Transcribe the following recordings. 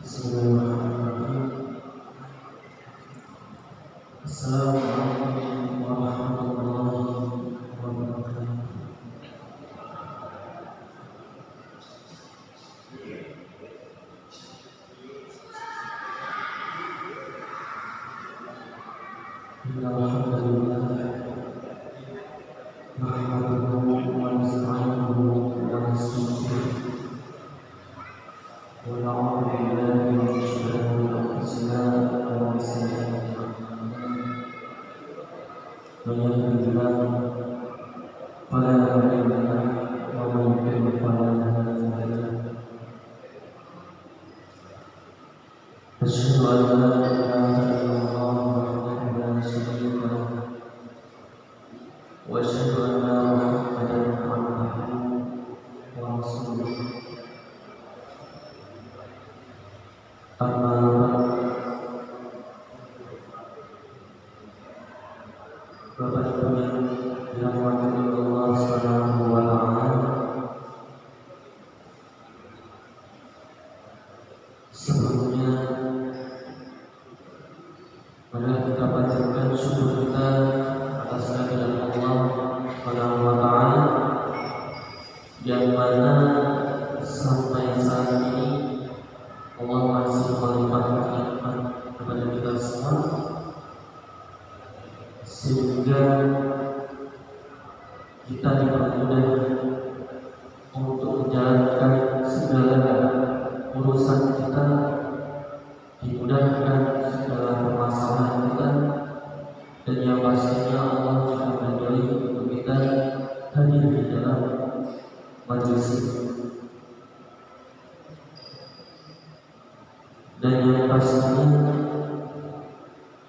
Bismillahirrahmanirrahim. Assalamualaikum warahmatullahi wabarakatuh. Alhamdulillah, nahmaduhu wa nasta'inuhu wa nastaghfiruh wa na'udzu billahi min shururi anfusina wa min sayyi'ati a'malina. Man yahdihillahu fala mudilla lahu wa man yudlil fala hadiya lahu. Asyhadu an la ilaha illallah wahdahu la syarika lahu wa asyhadu anna Muhammadan abduhu wa rasuluh. Amma ba'd. Bapak Ibu yang dirahmati Allah Subhanahu wa taala, sebelumnya marilah kita panjatkan syukur kita atas kehadiran Allah Subhanahu wa taala yang mana sampai saat ini Allah masih melimpahkan nikmat kepada kita semua, sehingga kita dipermudah untuk menjalankan segala urusan kita, dimudahkan segala permasalahan kita, dan yang pastinya Allah juga meridhai untuk kita hadir di dalam majelis ini. Dan yang pastinya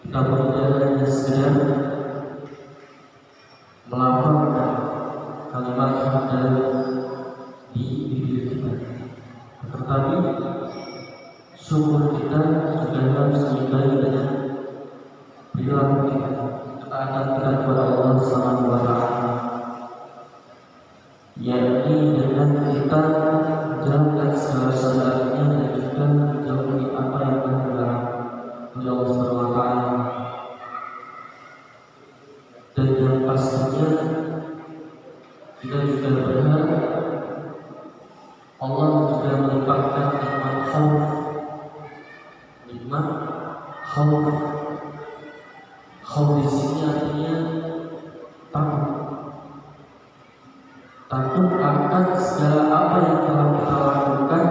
kita tidak hanya sekedar melafalkan kalimat syahadat di bibir kita, tetapi syukur kita juga harus diimbangi dengan perilaku kita, ketaatan kita kepada Allah Subhanahu wa taala, yakni dengan kita menjalankan segala syariatnya dan juga menjauhi apa yang telah dilarang oleh Allah Subhanahu wa taala. Dan yang pastinya kita juga berharap Allah juga melimpahkan nikmat khauf. Nikmat khauf. Khauf di sini artinya takut. Takut akan segala apa yang telah kita lakukan,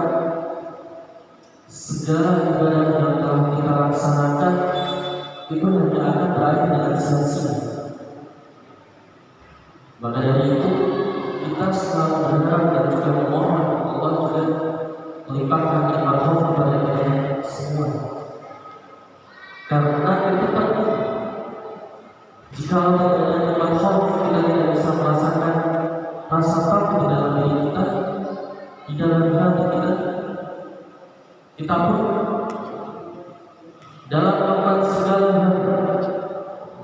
segala ibadah yang telah kita laksanakan itu hanya akan berakhir dengan sia-sia. Maka dari itu kita selalu berharap dan juga memohon Allah juga melimpahkan nikmat khauf kepada kita semua. Karena itu penting. Jika tidak ada nikmat khauf, kita tidak bisa merasakan rasa takut di dalam diri kita, di dalam hati kita. Kita pun dalam melakukan segala hal,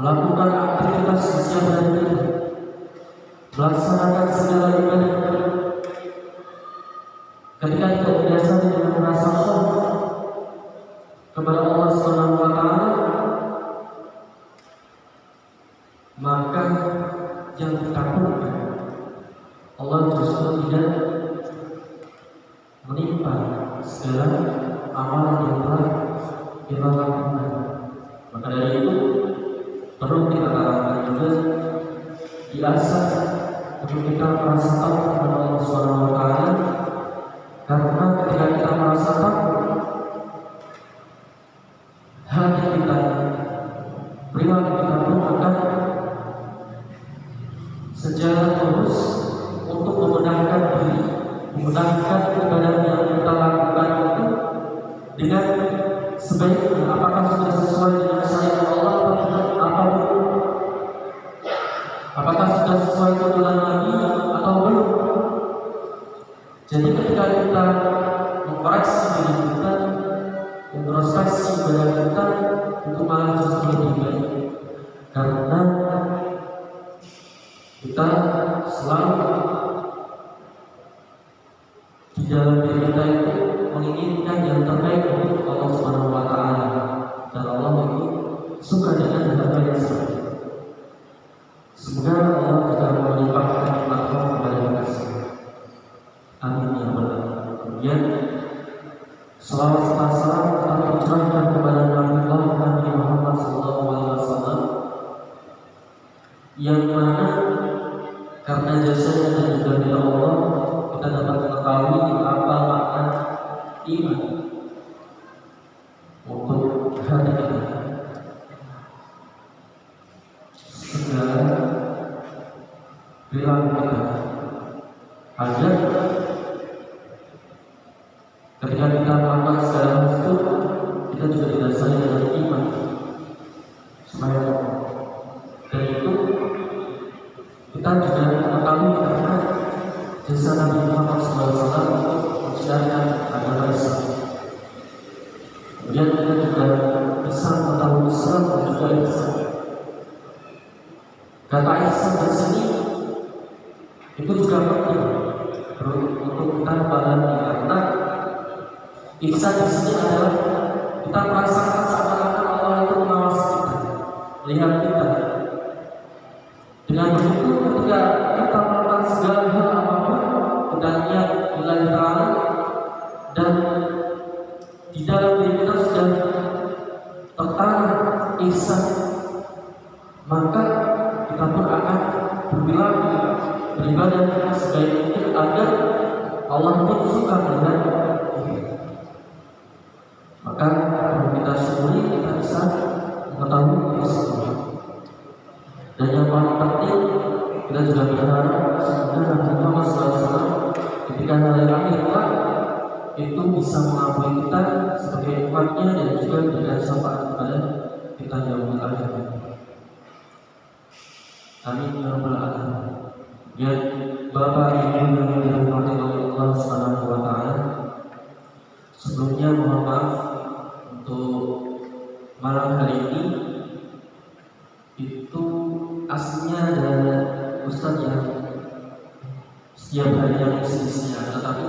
melakukan aktivitas di setiap hari kita, melaksanakan segala ibadah, ketika kita didasari dengan rasa khauf kepada Allah Subhanahu wa taala, maka yang ditakutkan Allah justru tidak menimpa segala amalan yang telah kita lakukan. Maka dari itu perlu kita tanamkan juga diasah untuk kita merasa takut kepada Allah Subhanahu wa taala, karena ketika kita merasa takut, hati kita, perilaku kita pun akan secara terus untuk memudahkan diri, memudahkan ibadah yang kita lakukan itu dengan sebaiknya. Apakah sudah sesuai dengan syariat Allah atau belum? Apakah sudah sesuai tuntunan Nabi atau belum? Jadi ketika kita mengkoreksi diri kita, introspeksi ibadah kita, itu malah justru lebih baik, karena kita selalu di dalam diri kita itu menginginkan yang terbaik untuk Selawat serta salam tetap tercurahkan kepada Nabi Muhammad SAW, yang mana karena jasanya dan juga dari Allah kita dapat mengetahui apa makna iman untuk hati kita. Segala perilaku kita agar ketika kita melakukan segala sesuatu kita juga didasari dengan iman supaya, dan itu kita juga mengetahui karena jasa Nabi Muhammad SAW untuk mensiarkan agama Islam. Kemudian kita juga bisa mengetahui Islam dan juga ihsan. Kata ihsan di sini itu juga penting untuk kita pahami, karena ihsan di sini adalah kita merasakan seakan-akan Allah itu mengawasi kita, melihat kita. Dengan begitu ketika kita melakukan segala hal apapun kita niat lillahi ta'ala dan di dalam diri kita sudah tertanam ihsan, maka kita pun akan beribadah sebaik mungkin agar Allah pun suka melihat kita. Maka kalau kita syukuri kita bisa mengetahui tersebut. Dan yang paling penting kita juga berharap semoga Nabi Muhammad SAW ketika hari akhir itu bisa mengampuni kita sebagai umatnya dan juga berikan syafaat kepada kita yaumul akhir. Amin ya rabbal alamin. Ya Bapak Ibu yang dirahmati oleh Allah Subhanahu wa taala, sebelumnya mohon maaf untuk malam hari ini. Itu aslinya ada Ustadz yang setiap hari yang isinya, tetapi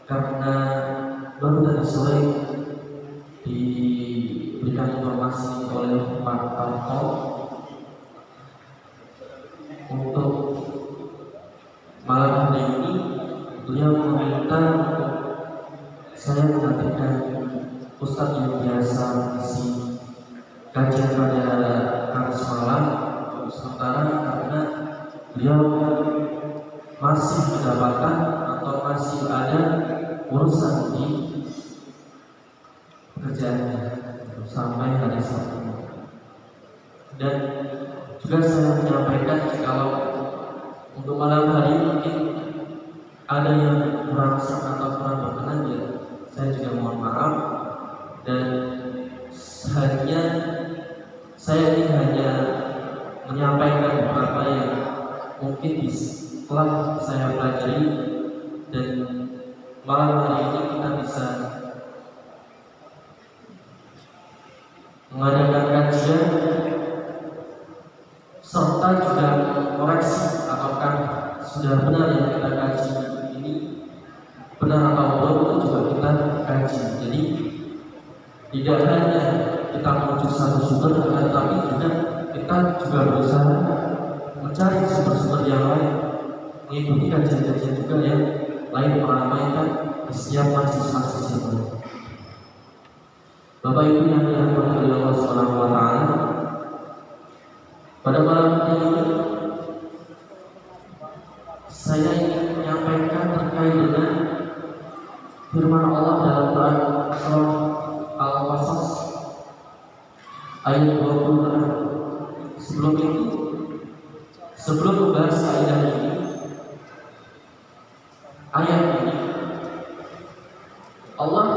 karena baru tadi sore diberikan informasi oleh Pak Parto untuk malam hari ini, beliau meminta untuk saya menggantikan Ustadz yang biasa mengisi kajian pada Kamis malam sementara, karena beliau masih mendapatkan atau masih ada urusan di pekerjaannya sampai hari Sabtu. Dan juga saya menyampaikan kalau untuk malam hari mungkin ada yang kurang atau kurang berkenan, ya saya juga mohon maaf. Dan saya ini hanya menyampaikan beberapa yang mungkin telah saya pelajari, dan malam hari ini kita bisa mengadakan kajian serta juga koreksi apakah sudah benar yang kita kaji ini benar atau belum, itu juga kita kaji. Jadi tidak hanya kita menuju satu sumber, tetapi juga kita juga berusaha mencari sumber-sumber yang lain, mengikuti kajian-kajian juga yang lain, meramaikan di setiap majelis-majelis yang lain. Bapak Ibu yang dirahmati oleh Allah Subhanahu wa taala, pada malam ini saya ingin menyampaikan terkait dengan firman Allah dalam Quran surah Al-Qasas ayat 26. Sebelum membahas ayat ini, Allah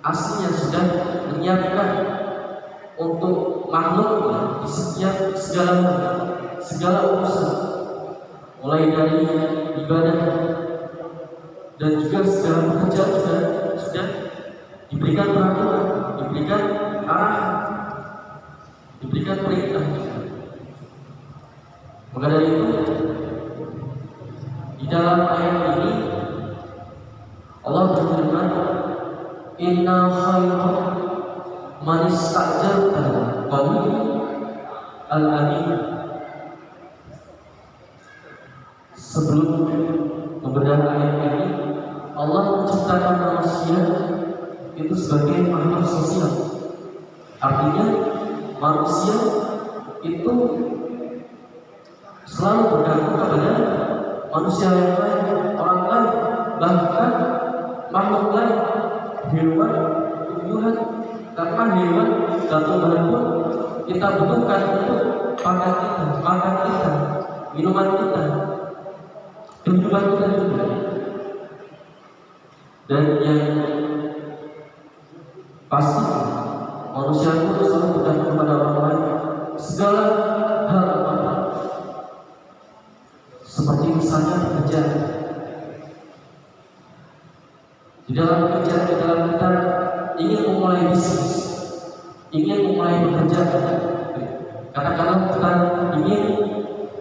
aslinya sudah menyiapkan untuk makhluknya di setiap segala urusan, mulai dari ibadah dan juga segala pekerjaan juga sudah diberikan peraturan, diberikan arahan, diberikan perintah juga. Maka dari itu di dalam ayat ini Allah berfirman, Inna khairan man ista'jarta qawiyyu al-amin. Sebelum membedah ayat ini, Allah menciptakan menciptakan manusia itu sebagai makhluk sosial. Artinya manusia itu selalu bergantung kepada manusia yang lain, orang lain, bahkan makhluk lain, hewan, tumbuhan. Karena hewan dan tumbuhan pun kita butuhkan untuk pakan kita, makan kita, minuman kita, kehidupan kita juga. Dan yang pasti manusia itu selalu bergantung kepada orang lain, segala hal apapun. Seperti misalnya pekerjaan. Di dalam pekerjaan, di dalam kita ingin memulai bisnis, ingin memulai pekerjaan. Katakanlah kita ingin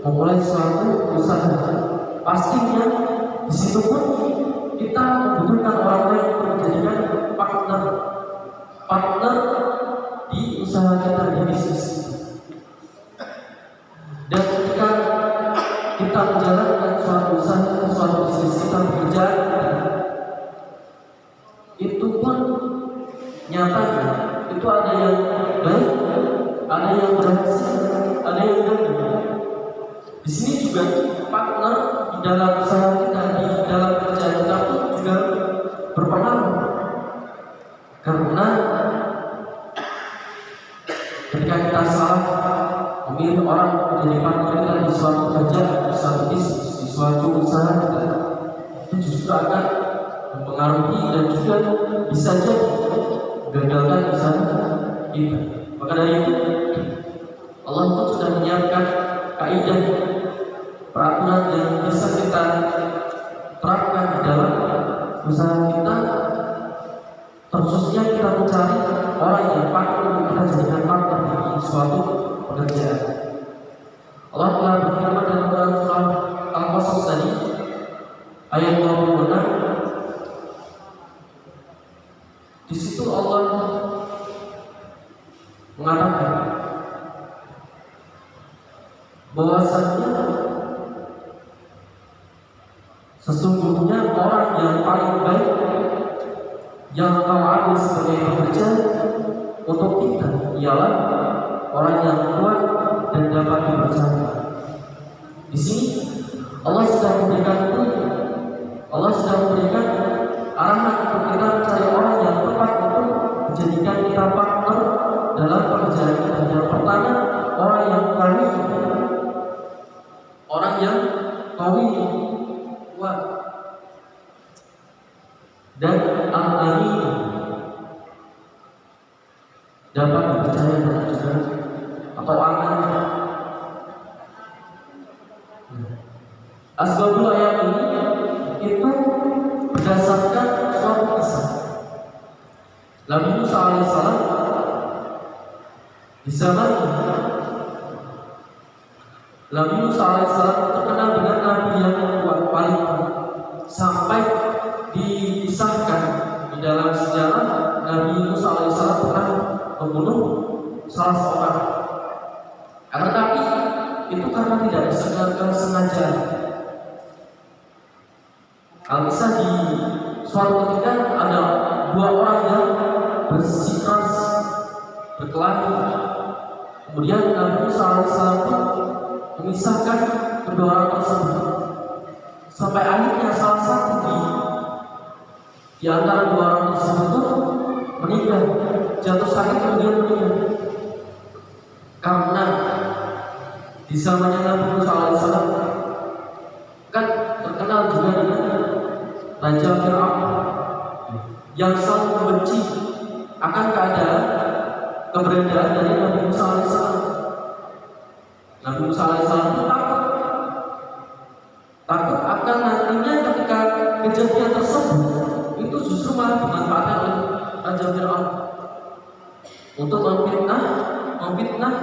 memulai suatu usaha, pastinya di situ pun kita membutuhkan orang lain untuk menjadikan partner di usaha kita, di bisnis. Dan ketika kita menjalankan suatu usaha, suatu bisnis kita, pekerjaan, itu pun nyatanya itu ada yang baik, ada yang berhasil, ada yang gagal. Di sini juga partner di dalam usaha kita, di dalam kerjaan kita pun juga berpengaruh. Karena ketika kita salah memilih orang menjadi partner kita di suatu kerjaan, di suatu bisnis, di suatu usaha kita, itu justru akan mempengaruhi dan juga bisa jadi gagalkan usaha kita. Maka dari itu Allah pun sudah menyiapkan kaidah peraturan yang bisa kita terapkan di dalam usaha kita, khususnya kita mencari orang yang patut untuk kita jadikan partner di suatu pekerjaan. Allah telah berfirman dalam surah Al-Qasas tadi ayat 26. Di situ Allah mengatakan bahwasanya sesungguhnya orang yang paling baik yang kau ambil sebagai pekerja untuk kita ialah orang yang kuat dan dapat dipercaya. Di sini Allah sudah memberikan Allah sudah memberikan arahan untuk kita mencari orang yang tepat untuk menjadikan kita partner dalam pekerjaan kita. Yang pertama, orang yang qawi, kuat, dan al-amin, dapat dipercaya dan juga atau amanah. Asbabul ayat ini itu berdasarkan suatu kisah. Nabi Musa alaihissalam di zaman Nabi Musa alaihissalam terkenal dengan nabi yang kuat paling sampai dikisahkan di dalam sejarah Nabi Musa alaihissalam pernah membunuh salah seorang. Akan tetapi itu karena tidak disengaja. Al-Kisah di suatu ketika ada dua orang yang bersikeras berkelahi. Kemudian Nabi Musa alaihissalam pun memisahkan kedua orang tersebut. Sampai akhirnya salah satu di antara dua orang tersebut meninggal, jatuh sakit kemudian meninggal. Karena di zamannya Nabi Musa alaihissalam kan terkenal juga dengan Raja Fir'aun yang selalu membenci akan keberadaan dari Nabi Musa alaihissalam. Nabi Musa alaihissalam itu takut akan nantinya ketika kejadian tersebut itu justru malah dimanfaatkan oleh Raja Fir'aun untuk memfitnah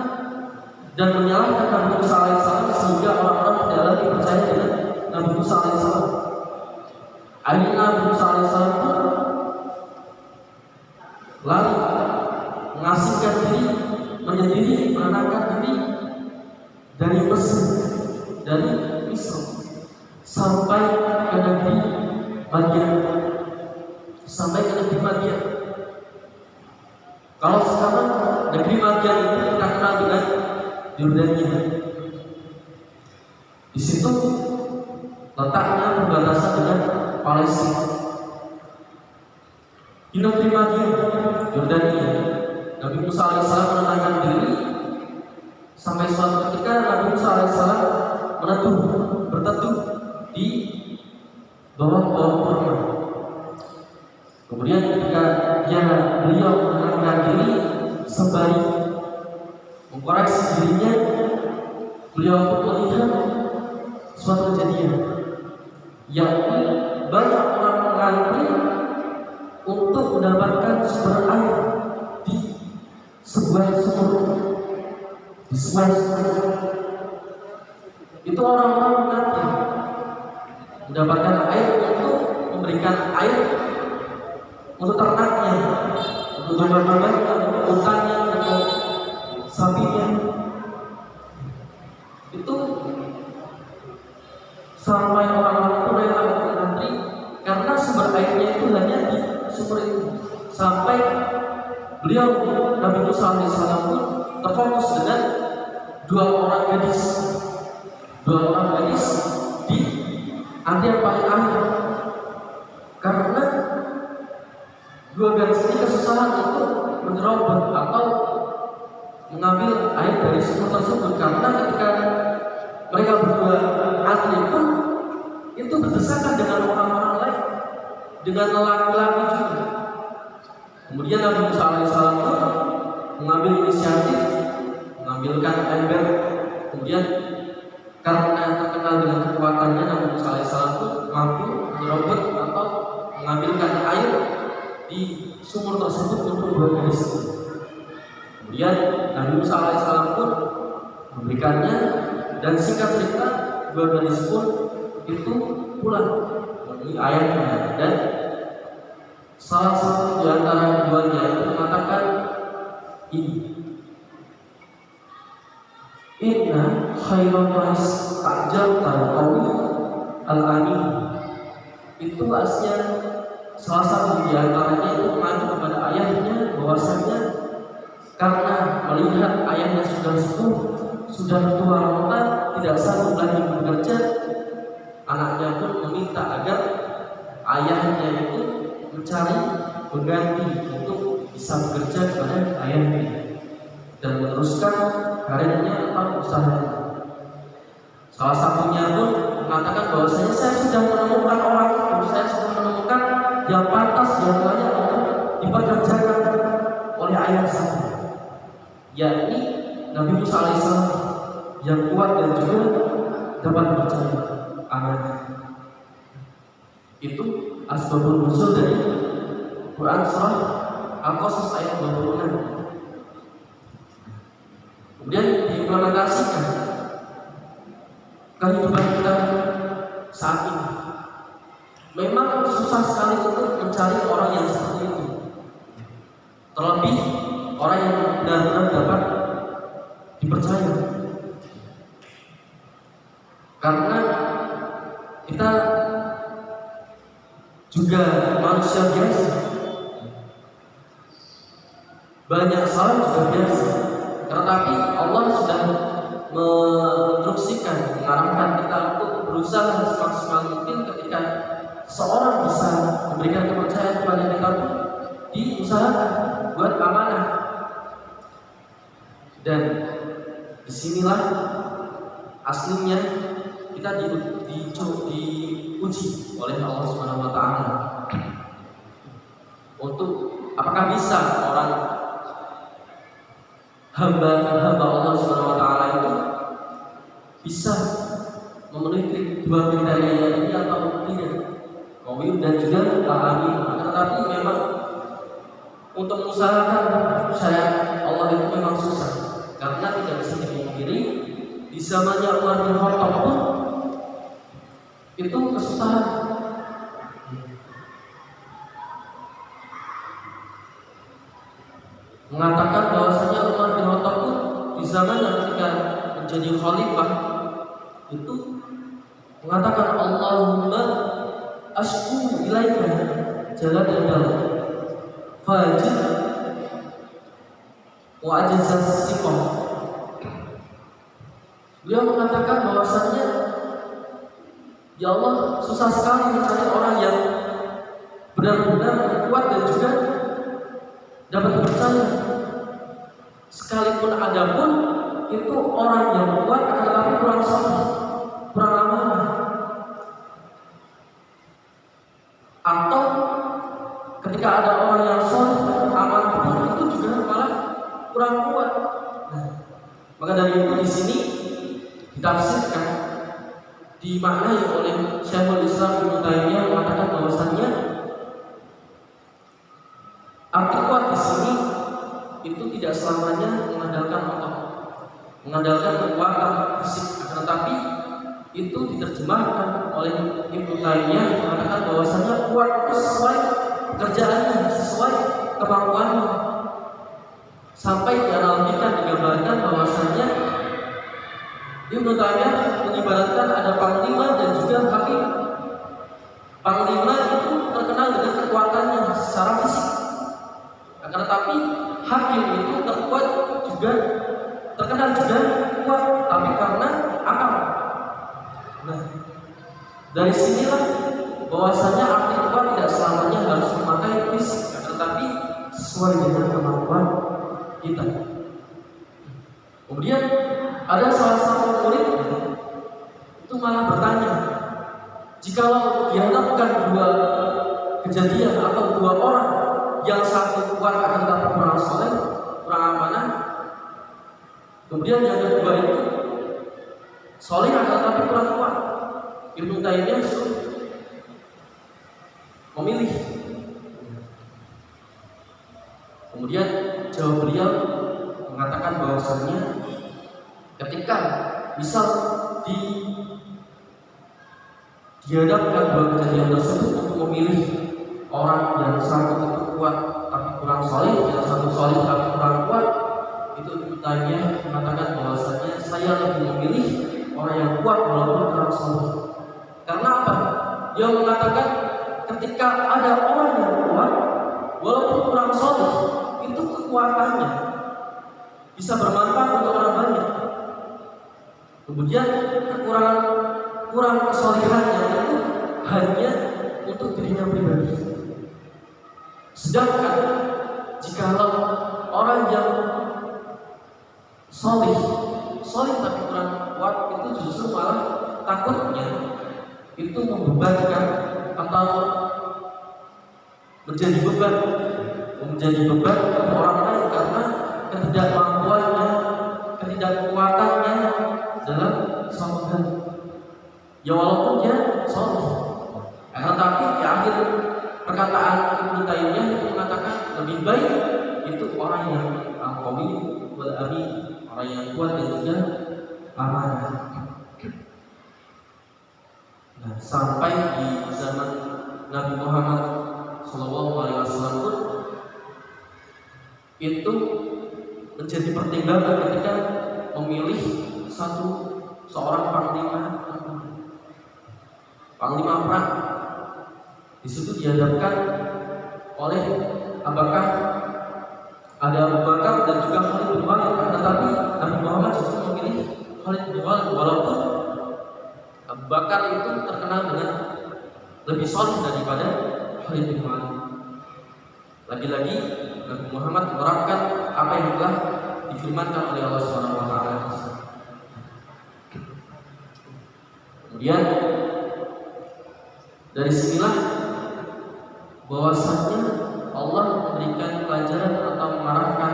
dan menyalahkan Nabi Musa alaihissalam sehingga orang-orang tidak lagi percaya dengan Nabi Musa alaihissalam. Akhirnya Nabi Musa alaihissalam pun lari mengasingkan diri, menyendiri, menenangkan diri dari Mesir, dari Misr sampai ke negeri Madian. sampai ke negeri Madian. Kalau sekarang negeri Madian itu kita kenal dengan Yordania. Di situ letaknya perbatasan dengan Palestina. Di negeri Madian, Yordania, Nabi Musa alaihissalam menenangkan diri sampai suatu ketika Nabi Musa alaihissalam berteduh di bawah kurma. Kemudian ketika beliau menenangkan diri sembari mengkoreksi dirinya, beliau pun melihat suatu kejadian, yakni banyak orang mengantri untuk mendapatkan sumber air di sebuah sumur. Itu orang-orang mengantri mendapatkan air untuk memberikan air untuk ternaknya, untuk domba-dombanya, untuk untannya, untuk sapinya. Itu sampai orang-orang itu rela mengantri karena sumber airnya itu hanya di sumber itu. Sampai beliau Nabi Musa alaihissalam pun terfokus dengan dua orang gadis di antrian paling akhir, karena dua gadis ini kesusahan untuk menyerobot atau mengambil air dari sumur tersebut, karena ketika mereka berdua antri pun itu berdesakan dengan orang-orang lain, dengan laki-laki juga. Kemudian Nabi Musa alaihissalam pun mengambil inisiatif, mengambilkan ember. Kemudian karena terkenal dengan kekuatannya, Nabi Musa alaihissalam pun mampu menyerobot atau mengambilkan air di sumur tersebut untuk dua gadis itu. Kemudian Nabi Musa alaihissalam pun memberikannya, dan singkat cerita dua gadis pun itu pulang menemui ayahnya, dan salah satu di antara keduanya itu mengatakan Inna khairan nas ta'jalta qawi al-amin. Itu aslinya salah satu di antaranya itu mengaku kepada ayahnya bahwasanya karena melihat ayahnya sudah sepuh, sudah tua renta, tidak sanggup lagi bekerja, anaknya pun meminta agar ayahnya itu mencari pengganti untuk bisa bekerja kepada ayahnya dan meneruskan karirnya atau usahanya. Salah satunya pun mengatakan bahwasanya saya sudah menemukan orang itu, saya sudah menemukan yang pantas, yang layak untuk dipekerjakan oleh ayah saya, yakni Nabi Musa alaihissalam, yang kuat dan juga dapat percaya amanah. Itu asbabun nuzul dari Quran surah Al-Qasas ayat 26. Kemudian diimplementasikan kehidupan kita saat ini. Memang susah sekali untuk mencari orang yang seperti itu, terlebih orang yang benar-benar dapat dipercaya, karena kita juga manusia biasa, banyak salah juga biasa. Tetapi Allah sudah menginstruksikan, mengarahkan kita untuk berusaha semaksimal mungkin ketika seorang bisa memberikan kepercayaan kepada kita pun diusahakan buat amanah. Dan disinilah aslinya kita diuji oleh Allah Subhanahu Wa Taala untuk apakah bisa orang hamba Allah Subhanahu Wa Taala itu bisa memenuhi dua kriteria ini atau tidak, qawi dan juga al-amin. Tetapi memang untuk mengusahakan saya Allah itu memang susah, karena tidak bisa dipungkiri di zamannya Umar bin Khattab pun itu kesusahan. Mengatakan bahwasanya Umar bin Khattab pun di zamannya ketika menjadi khalifah itu mengatakan Allahumma ashku ilaika jalan yang dalam. Fajr wa ajzas siqam. Beliau mengatakan bahwasannya ya Allah, susah sekali mencari orang yang benar-benar kuat dan juga dapat dipercaya. Sekalipun ada pun itu orang yang kuat akan tetapi kurang saleh, kurang amanah. Atau ketika ada orang yang saleh dan amanah pun itu juga malah kurang kuat. Nah, maka dari itu di sini ditafsirkan, dimaknai oleh Syekhul Islam Ibnu Taimiyah mengatakan bahwasannya arti kuat di sini itu tidak selamanya mengandalkan otot, mengandalkan kekuatan fisik, akan tetapi itu diterjemahkan oleh Ibnu Taimiyah mengatakan bahwasannya kuat itu sesuai pekerjaannya, sesuai kemampuannya, sampai dianalogikan, digambarkan bahwasannya Ibnu Taimiyah mengibaratkan ada panglima dan juga hakim. Panglima itu terkenal dengan kekuatannya secara fisik, akan tetapi hakim itu terkuat juga, terkenal juga kuat, tapi karena akal. Nah, dari sinilah bahwasanya arti kuat tidak selamanya harus memakai fisik, akan tetapi sesuai dengan kemampuan kita. Kemudian ada salah satu murid itu malah bertanya, jikalau dihadapkan dua kejadian atau dua orang, yang satu kuat akan tetapi kurang saleh, kurang amanah, kemudian yang kedua itu saleh akan tetapi kurang kuat, Ibnu Taimiyah suruh memilih. Kemudian jawab beliau mengatakan bahwasannya ketika misal dihadapkan dua kejadian tersebut untuk memilih orang yang satu itu kuat tapi kurang solid, yang satu solid tapi kurang kuat, itu Ibnu Taimiyah mengatakan bahwasannya saya lebih memilih orang yang kuat walaupun kurang solid. Karena apa? Dia mengatakan ketika ada orang yang kuat walaupun kurang solid, itu kekuatannya bisa bermanfaat untuk orang banyak. Kemudian kurang kesolihannya itu hanya untuk dirinya pribadi. Sedangkan jikalau orang yang solih tapi kurang kuat, itu justru malah takutnya itu membebankan atau menjadi beban untuk orang lain karena ketidakmampuannya, ketidakkuatannya dalam suatu hal. Ya walaupun dia soleh, tetapi di akhir perkataan Ibnu Taimiyah itu mengatakan lebih baik itu orang yang qawi wal amin, orang yang kuat dan juga amanah. Nah, sampai di zaman Nabi Muhammad SAW pun itu menjadi pertimbangan ketika memilih seorang panglima perang. Di situ dihadapkan oleh apakah ada Abu Bakar dan juga Khalid bin Walid, tetapi Nabi Muhammad justru memilih Khalid bin Walid walaupun Abu Bakar itu terkenal dengan lebih soleh daripada Khalid bin Walid. Lagi-lagi Nabi Muhammad menerapkan apa yang telah difirmankan oleh Allah Subhanahu wa taala. Kemudian dari sinilah bahwasannya Allah memberikan pelajaran atau mengarahkan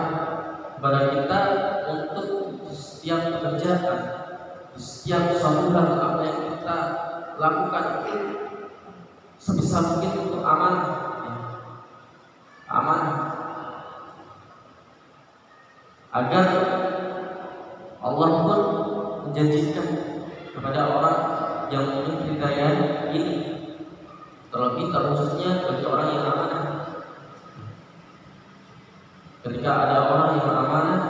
kepada kita untuk di setiap pekerjaan, di setiap suatu hal apa yang kita lakukan itu sebisa mungkin untuk amanah, agar Allah pun menjanjikan kepada orang yang memiliki kekayaan ini, terlebih terkhususnya bagi orang yang amanah. Ketika ada orang yang amanah,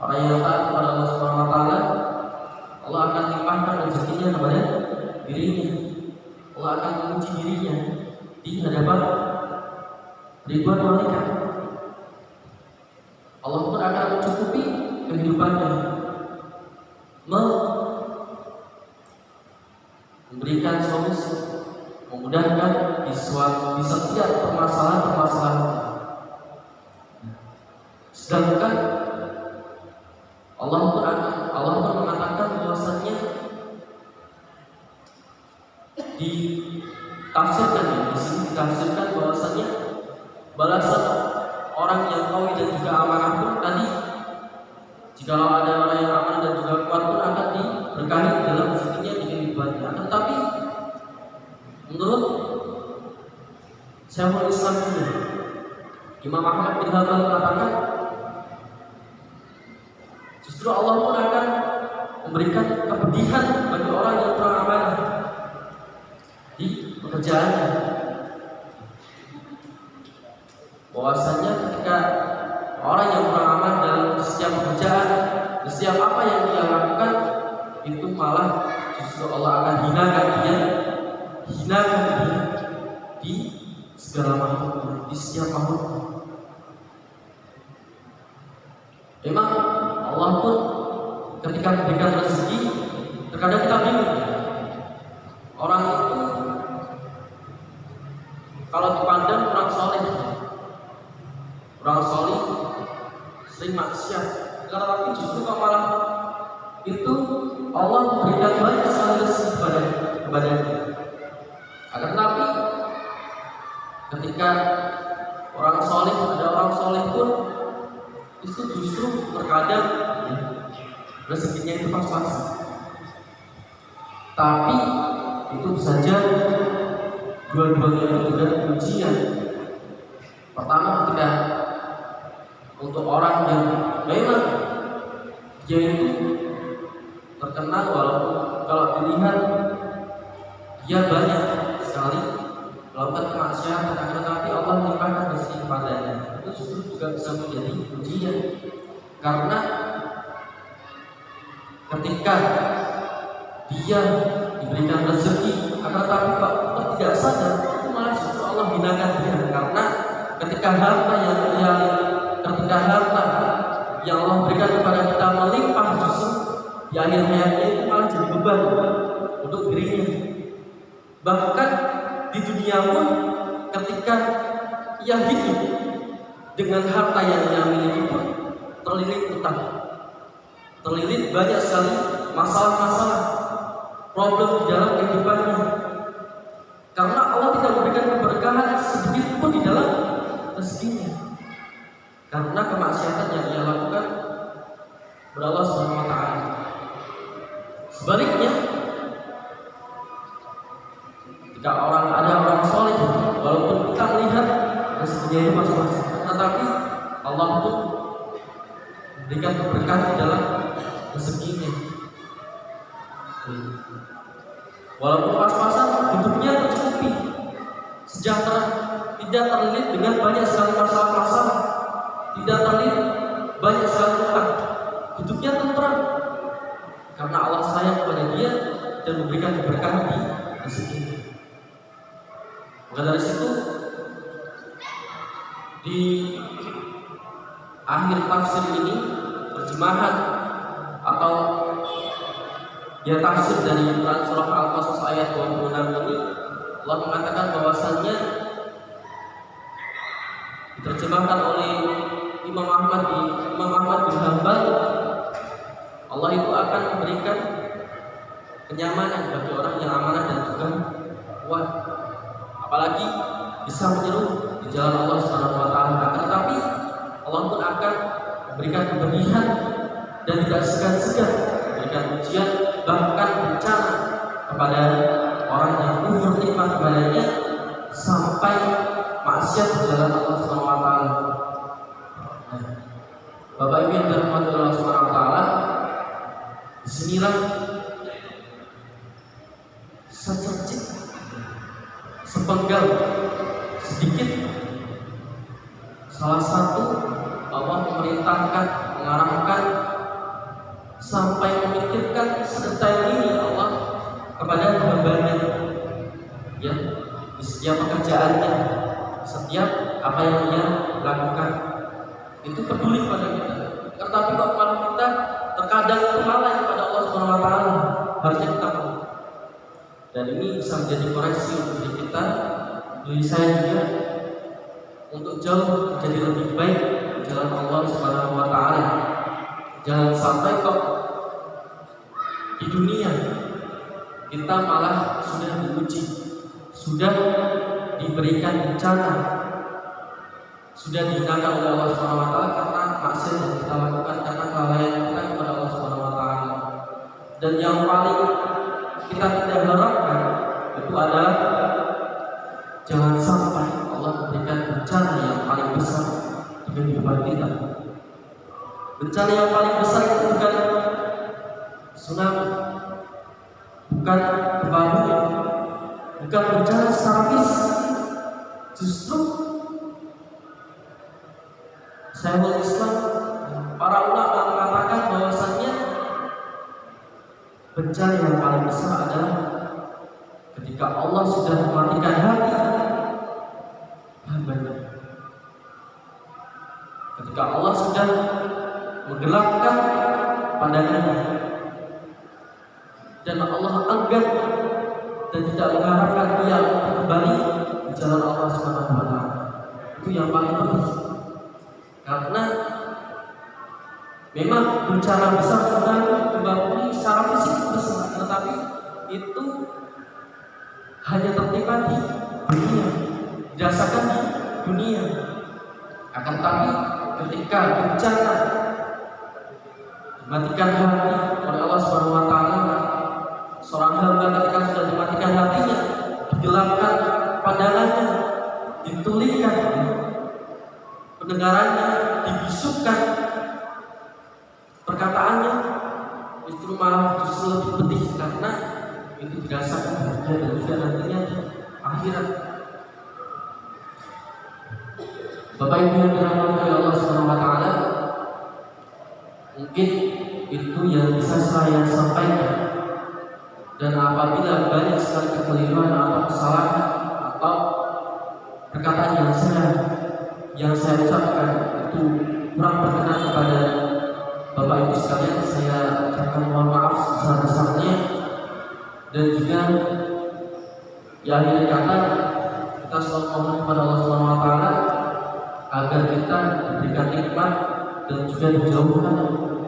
orang yang taat kepada Allah Subhanahu wa taala, Allah akan limpahkan rezekinya kepada dirinya. Allah akan menguji dirinya di hadapan ribuan malaikat. Allah pun akan mencukupi kehidupannya, memberikan solusi, memudahkan di setiap permasalahan. Sedangkan Allah pun mengatakan bahwasanya ditafsirkan bahwasanya balasan orang yang qawi dan juga amanah pun tadi, jikalau ada orang yang amanah dan juga kuat pun akan diberkahi dalam rezekinya di kehidupannya. Tetapi menurut Syekhul Islam juga, Imam Ahmad bin Hanbal mengatakan justru Allah pun akan memberikan kepedihan bagi orang yang kurang amanah di pekerjaannya. Bahwasanya ketika orang yang kurang amanah dalam setiap pekerjaan, setiap apa yang dia lakukan, itu malah justru Allah akan hinakan dia di segala makhluk, di setiap makhluk. Memang Allah pun ketika memberikan rezeki, terkadang kita bingung. Orang itu kalau dipandang kurang soleh sering maksiat, tetapi justru malah itu Allah memberikan banyak sekali rezeki kepadanya. Akan tetapi ketika ada orang soleh pun itu justru terkadang rezekinya itu pas-pasan. Tapi itu saja dua-duanya itu juga ujian. Pertama, ketika untuk orang yang memang dia itu terkenal, walaupun kalau dilihat dia banyak sekali melakukan kemaksiatan, tetapi Allah melimpahkan rezeki kepadanya, itu justru juga bisa menjadi ujian. Karena ketika dia diberikan rezeki, akan tetapi kok tidak sadar, itu malah justru Allah hinakan dia. Karena ketika harta yang Allah berikan kepada kita melimpah, justru di akhir hayatnya itu malah jadi beban untuk dirinya. Bahkan di dunia pun ketika ia hidup dengan harta yang ia miliki pun terlilit utang, terlilit banyak sekali masalah-masalah, problem di dalam kehidupannya. Karena Allah tidak memberikan keberkahan sedikit pun di dalam rezekinya, karena kemaksiatan yang ia lakukan kepada Allah Subhanahu wa taala. Sebaliknya, jika ada orang soleh, walaupun kita melihat rezekinya itu masing-masing, tetapi Allah pun memberikan keberkahan di dalam rezekinya. Walaupun pas-pasan, hidupnya tercukupi, sejahtera, tidak terlilit dengan banyak sekali masalah-masalah, tidak terlilit banyak sekali utang, hidupnya tentram, karena Allah sayang kepada dia dan memberikan keberkahan di rezekinya. Maka dari situ, di akhir tafsir ini, terjemahan atau tafsir dari surah Al-Qasas ayat 26 ini, Allah mengatakan bahwasannya diterjemahkan oleh Imam Ahmad bin Hanbal, Allah itu akan memberikan kenyamanan bagi orang yang amanah dan juga kuat, apalagi bisa menyeru di jalan Allah Subhanahu wa taala. Tetapi Allah pun akan memberikan kepedihan dan tidak segan-segan memberikan ujian, bahkan bencana kepada orang yang kufur nikmat kepadanya sampai maksiat di jalan Allah Subhanahu wa taala. Bapak Ibu yang dirahmati Allah Subhanahu wa taala, disinilah secercit, sepenggal, sedikit salah satu Allah memerintahkan, mengarahkan sampai memikirkan sedetail ini Allah kepada hamba-Nya, ya, di setiap pekerjaannya, setiap apa yang dia lakukan, itu peduli pada kita. Tetapi kok malah kita terkadang itu lalai kepada Allah Subhanahu wa taala. Harusnya kita tahu. Dan ini bisa menjadi koreksi untuk diri kita, diri saya juga, untuk jauh menjadi lebih baik di jalan Allah Subhanahu wa taala. Jangan sampai kok di dunia kita malah sudah diuji, sudah diberikan bencana, sudah dihinakan oleh Allah Subhanahu wa taala karena maksiat yang kita lakukan, karena kelalaian kita kepada Allah Subhanahu wa taala. Dan yang paling kita tidak harapkan itu adalah jangan sampai Allah memberikan bencana yang paling besar di kehidupan kita. Bencana yang paling besar itu bukan tsunami, bukan gempa bumi, bukan bencana secara fisik. Justru Syekhul Islam, para ulama mengatakan bahwasannya bencana yang paling besar adalah ketika Allah sudah mematikan hati hambanya, ketika Allah sudah menggelapkan pandangannya, dan Allah enggan dan tidak mengharapkan dia untuk kembali di jalan Allah Subhanahu wa taala. Itu yang paling penting. Karena memang bencana besar tsunami, gempa bumi secara fisik besar, tetapi itu hanya tertimpa di dunia, dirasakan di dunia. Akan tetapi ketika bencana dimatikan hati oleh Allah Subhanahu wa taala, seorang hamba ketika sudah dimatikan hatinya, digelapkan pandangannya, ditulikan pendengarannya, dibisukkan perkataannya, justru lebih pedih karena itu dirasakan di dunia dan juga nantinya di akhirat. Bapak Ibu yang dirahmati oleh Allah Subhanahu wa taala, mungkin itu yang bisa saya sampaikan. Dan apabila banyak sekali kekeliruan atau kesalahan atau perkataan yang saya ucapkan itu kurang berkenan kepada Bapak Ibu sekalian, saya ucapkan mohon maaf sebesar-besarnya. Dan juga di akhir kata kita selalu mohon kepada Allah Subhanahu wa taala agar kita diberikan nikmat dan juga dijauhkan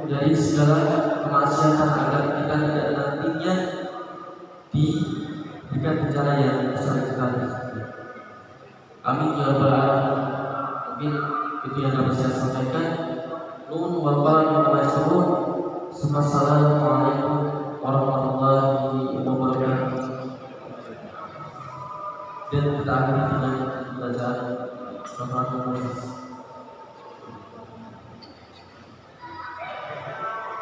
dari segala kemaksiatan, agar kita tidak nantinya diberikan bencana yang besar sekali. Amin ya rabbal alamin. Mungkin itu yang dapat saya sampaikan. Nun wa qalu wa yasrun. Assalamualaikum warahmatullahi wabarakatuh. Dan kita akhiri dengan bacaan Al-Fatihah.